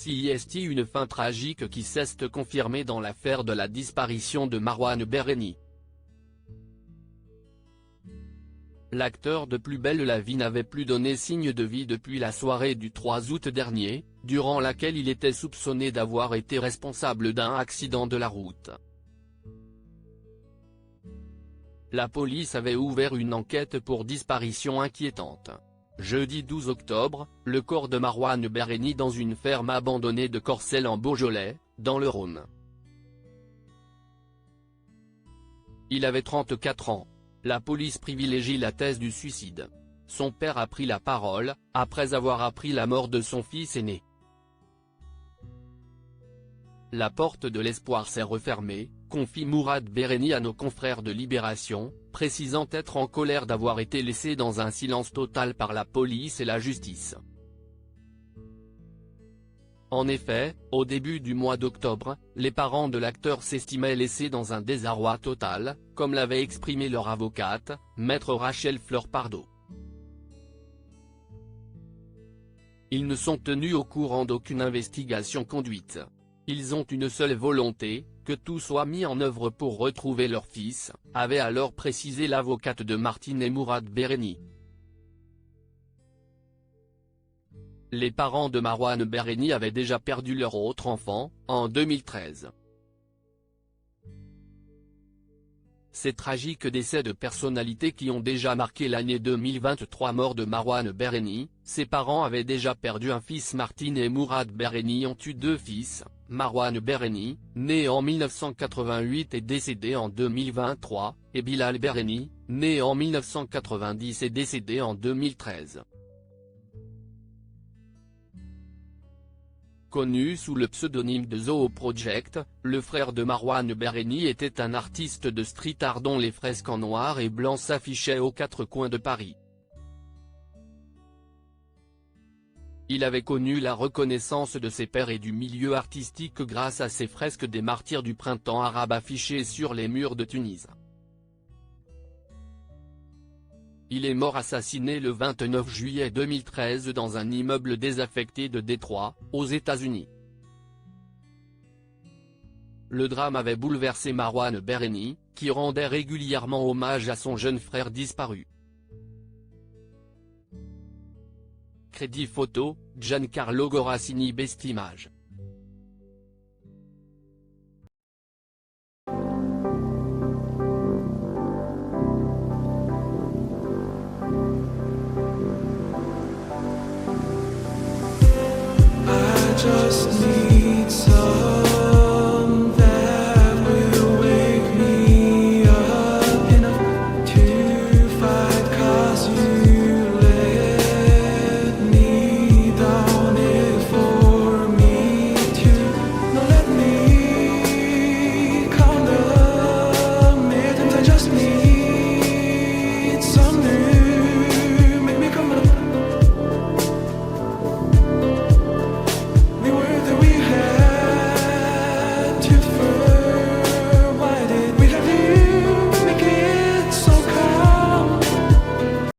C'est une fin tragique qui s'est confirmée dans l'affaire de la disparition de Marouane Berreni. L'acteur de Plus belle la vie n'avait plus donné signe de vie depuis la soirée du 3 août dernier, durant laquelle il était soupçonné d'avoir été responsable d'un accident de la route. La police avait ouvert une enquête pour disparition inquiétante. Jeudi 12 octobre, le corps de Marouane Berreni dans une ferme abandonnée de Corcelles en Beaujolais, dans le Rhône. Il avait 34 ans. La police privilégie la thèse du suicide. Son père a pris la parole, après avoir appris la mort de son fils aîné. La porte de l'espoir s'est refermée, confie Mourad Berreni à nos confrères de Libération, précisant être en colère d'avoir été laissé dans un silence total par la police et la justice. En effet, au début du mois d'octobre, les parents de l'acteur s'estimaient laissés dans un désarroi total, comme l'avait exprimé leur avocate, maître Rachel Fleur-Pardo. Ils ne sont tenus au courant d'aucune investigation conduite. Ils ont une seule volonté, que tout soit mis en œuvre pour retrouver leur fils, avait alors précisé l'avocate de Martine et Mourad Berreni. Les parents de Marouane Berreni avaient déjà perdu leur autre enfant, en 2013. Ces tragiques décès de personnalités qui ont déjà marqué l'année 2023. Mort de Marouane Berreni, ses parents avaient déjà perdu un fils. Martine et Mourad Berreni ont eu 2 fils, Marouane Berreni, né en 1988 et décédé en 2023, et Bilal Berreni, né en 1990 et décédé en 2013. Connu sous le pseudonyme de Zoo Project, le frère de Marouane Berreni était un artiste de street art dont les fresques en noir et blanc s'affichaient aux 4 coins de Paris. Il avait connu la reconnaissance de ses pairs et du milieu artistique grâce à ses fresques des martyrs du printemps arabe affichées sur les murs de Tunis. Il est mort assassiné le 29 juillet 2013 dans un immeuble désaffecté de Détroit, aux États-Unis. Le drame avait bouleversé Marouane Berreni, qui rendait régulièrement hommage à son jeune frère disparu. Crédit photo, Giancarlo Gorassini. Best Image.